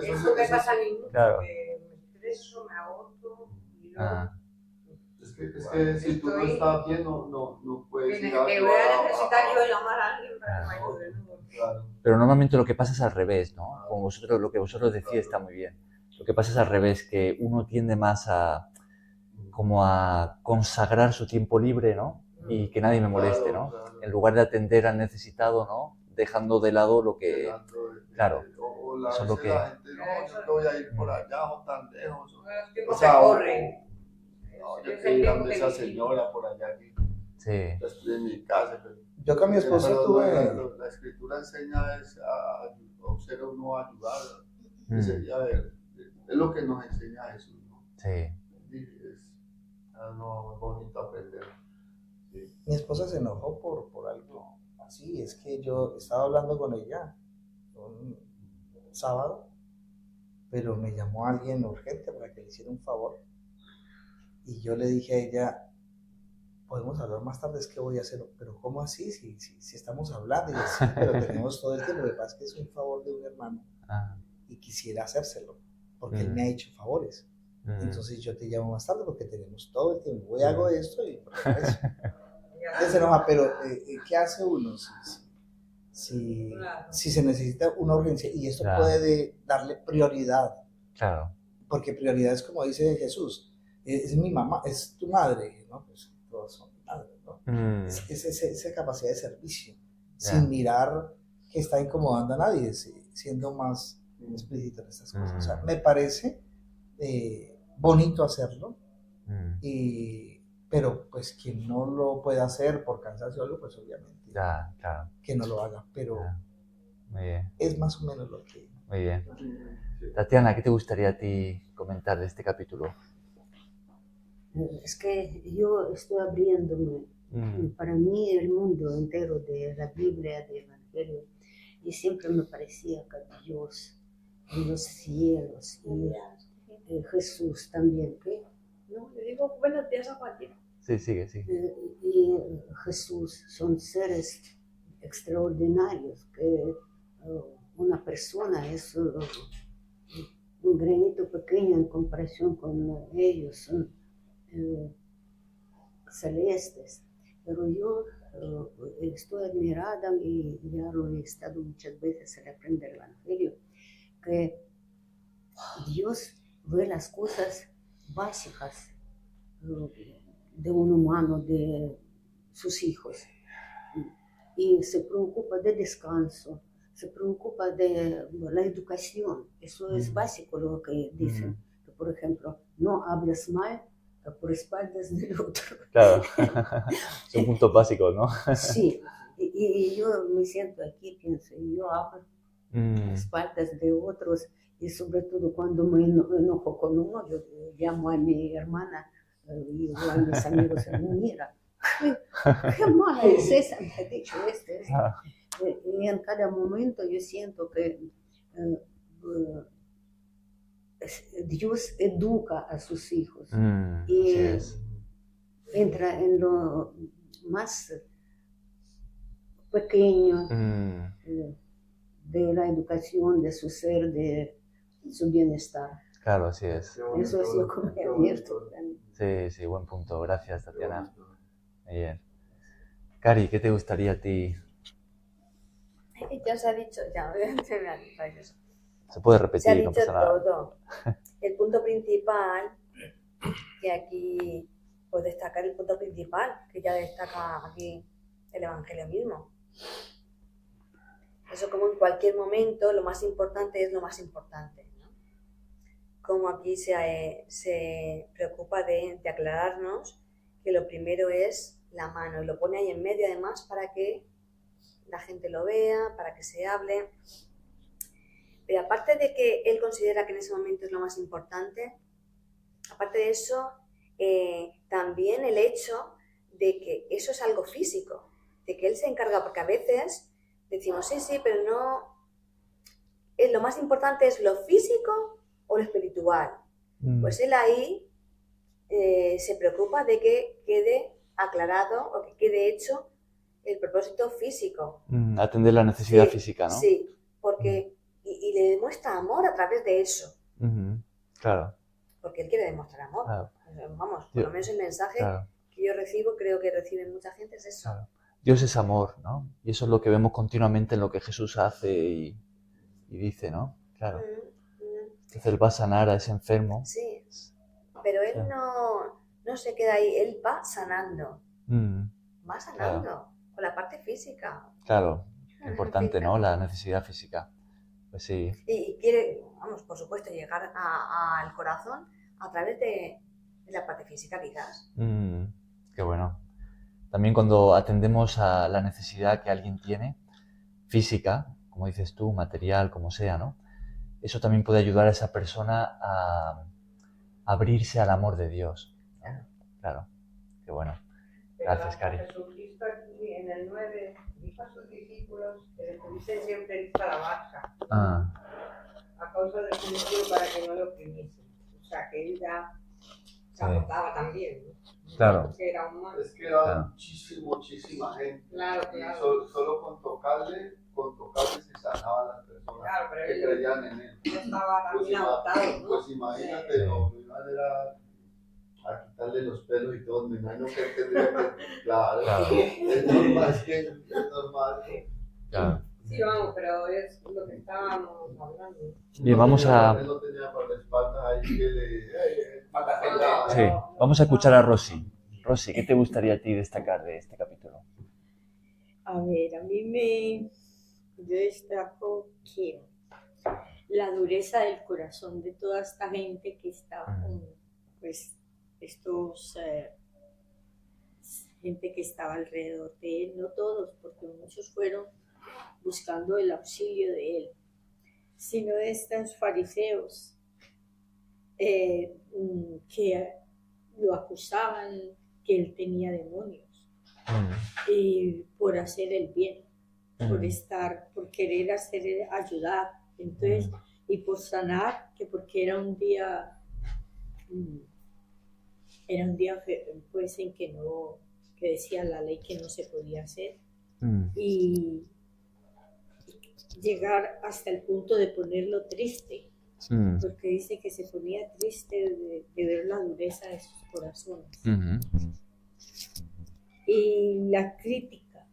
Eso me pasa a mí mucho, que me estreso, me agoto y no... Es que si tú no estás bien, no puedes ir a... Que voy a necesitar yo llamar a alguien para que me ayude, ¿no? Pero normalmente lo que pasa es al revés, ¿no? Como lo que vosotros decís está muy bien. Lo que pasa es al revés, que uno tiende más a consagrar su tiempo libre, ¿no? Y que nadie me moleste, ¿no? En lugar de atender al necesitado, ¿no? Dejando de lado lo que... Claro, eso es lo que... La gente, no, yo te voy a ir por allá o tan lejos. O sea, corren. No, yo estoy mirando a esa señora por allá aquí. Estoy en mi casa. Yo con mi esposa tuve... La escritura enseña a ser uno a ayudar. Es lo que nos enseña Jesús, ¿no? Es bonito aprender. Mi esposa se enojó por algo así. Es que yo estaba hablando con ella un sábado, pero me llamó alguien urgente para que le hiciera un favor. Y yo le dije a ella, podemos hablar más tarde, es que voy a hacerlo. Pero ¿cómo así? Si estamos hablando, y así, pero tenemos todo el tiempo. Lo que pasa es que es un favor de un hermano y quisiera hacérselo, porque él me ha hecho favores. Entonces yo te llamo más tarde porque tenemos todo el tiempo. Voy, hago esto y por eso. Se enoja, pero ¿qué hace uno si se necesita una urgencia? Y esto puede darle prioridad. Claro. Porque prioridad es como dice Jesús, es mi mamá, es tu madre, ¿no? Pues todos son madres, ¿no? Es esa capacidad de servicio, sin mirar que está incomodando a nadie, siendo más explícito en estas cosas. O sea, me parece bonito hacerlo, pero pues quien no lo puede hacer por cansancio o algo, pues obviamente Ya, claro. que no lo haga, pero muy bien. Es más o menos lo que... Muy bien. Tatiana, ¿qué te gustaría a ti comentar de este capítulo? Es que yo estoy abriéndome. Para mí el mundo entero de la Biblia, del Evangelio, y siempre me parecía que Dios en los cielos y Jesús también, ¿qué? No, le digo buenos días a cualquiera. Sí, sigue. Y Jesús son seres extraordinarios, que una persona es un granito pequeño en comparación con ellos, son celestes. Pero yo estoy admirada y ya lo he estado muchas veces al aprender el Evangelio, que Dios ve las cosas básicas de un humano, de sus hijos, y se preocupa de descanso, se preocupa de la educación. Eso es básico lo que dicen, que por ejemplo, no hables mal por espaldas del otro. Claro, son puntos básicos, ¿no? Sí, y yo me siento aquí, pienso, y yo hablo por espaldas de otros, y sobre todo cuando me enojo con uno, yo llamo a mi hermana y a mis amigos, mira, qué mala es esa, me ha dicho este. Y en cada momento yo siento que Dios educa a sus hijos y entra en lo más pequeño de la educación, de su ser, de su bienestar. Claro, así es. Eso es lo que me ha abierto. Sí, buen punto. Gracias, Tatiana. Muy bien. Cari, ¿qué te gustaría a ti? Ya se ha dicho, ya se me ha dicho eso. Se puede repetir. Se ha dicho todo. El punto principal, que aquí puedo destacar el punto principal, que ya destaca aquí el Evangelio mismo. Eso, como en cualquier momento, lo más importante es lo más importante, ¿no? Como aquí se preocupa de aclararnos que lo primero es la mano, y lo pone ahí en medio además para que la gente lo vea, para que se hable. Pero aparte de que él considera que en ese momento es lo más importante, aparte de eso, también el hecho de que eso es algo físico, de que él se encarga, porque a veces decimos sí, pero no, lo más importante es lo físico o lo espiritual. Pues él ahí se preocupa de que quede aclarado o que quede hecho el propósito físico. Atender la necesidad física, ¿no? Sí, porque y le demuestra amor a través de eso. Claro. Porque él quiere demostrar amor. Claro. Vamos, por lo menos el mensaje que yo recibo, creo que recibe mucha gente, es eso. Claro. Dios es amor, ¿no? Y eso es lo que vemos continuamente en lo que Jesús hace y dice, ¿no? Claro. Entonces él va a sanar a ese enfermo. Sí, pero él no se queda ahí, él va sanando. Va sanando, claro, con la parte física. Claro, importante, ¿no? La necesidad física. Pues sí. Y quiere, vamos, por supuesto, llegar al corazón a través de la parte física, quizás. Qué bueno. También cuando atendemos a la necesidad que alguien tiene, física, como dices tú, material, como sea, ¿no? Eso también puede ayudar a esa persona a abrirse al amor de Dios, ¿no? Claro, qué bueno. Gracias, Cari. Jesucristo aquí en el 9 dijo a sus discípulos que le tuviesen siempre lista la barca a causa del juicio para que no lo oprimiesen. O sea, que él ya se agotaba también, ¿no? Claro. Que era humano. Es que era muchísima gente. Claro. Y solo con tocarle se sanaban las personas, claro, pero que creían en él. Ya estaba también agotado, ¿no? Pues imagínate, lo normal era a quitarle los pelos y todo, me imagino que tendría que... Claro. Es normal, es normal. Claro. Sí, vamos, pero es lo que estábamos hablando. Bien, vamos a... No tenía por la espalda ahí que le... Sí, vamos a escuchar a Rosy. Rosy, ¿qué te gustaría a ti destacar de este capítulo? A ver, yo destaco que la dureza del corazón de toda esta gente que estaba con, pues, estos gente que estaba alrededor de él, no todos, porque muchos fueron buscando el auxilio de él, sino de estos fariseos que lo acusaban que él tenía demonios y por hacer el bien, por querer ayudar, entonces, y por sanar, que porque era un día pues en que no, que decía la ley que no se podía hacer, y llegar hasta el punto de ponerlo triste, porque dice que se ponía triste de ver la dureza de sus corazones. Y la crítica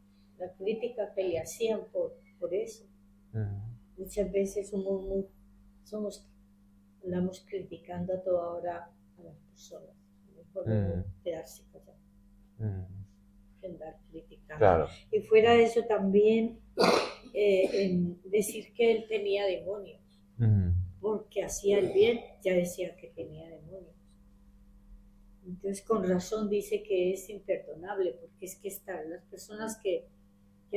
que le hacían por eso. Muchas veces andamos criticando a toda hora a las personas, mejor quedarse callado que andar criticando. Claro. Y fuera de eso también en decir que él tenía demonios, porque hacía el bien, ya decía que tenía demonios. Entonces con razón dice que es imperdonable, porque es que están las personas que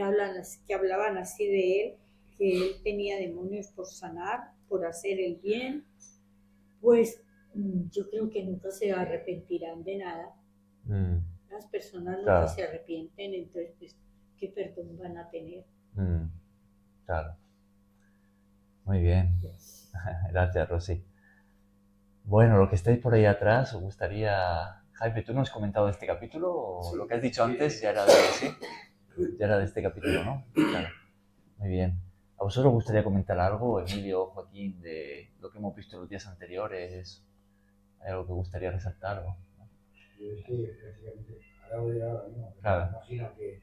hablaban así de él, que él tenía demonios por sanar, por hacer el bien, pues yo creo que nunca se arrepentirán de nada. Las personas nunca se arrepienten, entonces pues, ¿qué perdón van a tener? Claro. Muy bien. Gracias, Rosy. Bueno, lo que estáis por ahí atrás, ¿os gustaría... Jaime, ¿tú no has comentado este capítulo? ¿O lo que has dicho antes ya era de este capítulo, ¿no? Claro. Muy bien. ¿A vosotros os gustaría comentar algo, Emilio, Joaquín, de lo que hemos visto en los días anteriores? ¿Hay algo que gustaría resaltar? ¿No? Sí, prácticamente. Ahora mismo. Claro. Me imagino que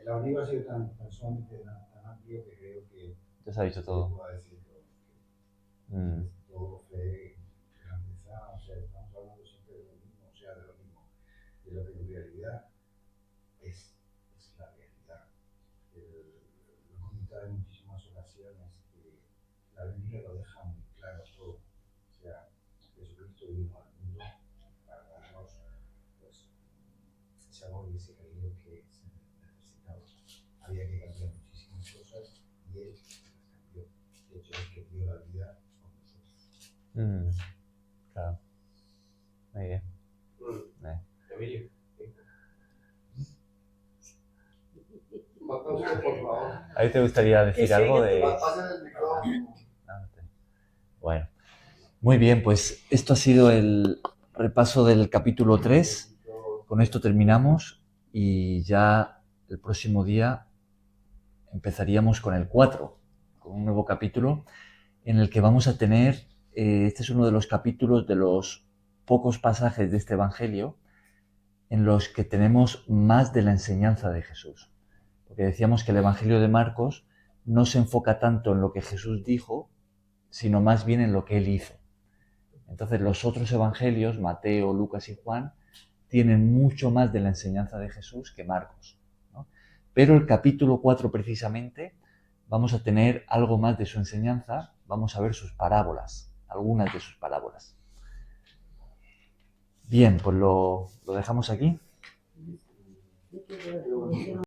la unión ha sido tan sumamente tan amplio que creo que... Ya se ha dicho todo. Todo fe, grandeza, o sea, estamos hablando siempre de lo mismo, o sea, de lo mismo. De lo que en realidad es la realidad. Lo hemos comentado en muchísimas ocasiones, que la Biblia lo deja muy claro todo. O sea, Jesucristo vino al mundo para darnos pues, ese amor y ese cariño que se necesitaba. Había que cambiar muchísimas cosas y Él las cambió. De hecho, es que dio la vida. Claro. Muy bien. Emilio. ¿Ahí te gustaría decir algo de...? Bueno. Muy bien, pues esto ha sido el repaso del capítulo 3. Con esto terminamos y ya el próximo día empezaríamos con el 4, con un nuevo capítulo en el que vamos a tener... Este es uno de los capítulos de los pocos pasajes de este Evangelio en los que tenemos más de la enseñanza de Jesús. Porque decíamos que el Evangelio de Marcos no se enfoca tanto en lo que Jesús dijo, sino más bien en lo que Él hizo. Entonces los otros Evangelios, Mateo, Lucas y Juan, tienen mucho más de la enseñanza de Jesús que Marcos, ¿no? Pero el capítulo 4 precisamente vamos a tener algo más de su enseñanza, vamos a ver sus parábolas. Algunas de sus parábolas. Bien, pues lo dejamos aquí.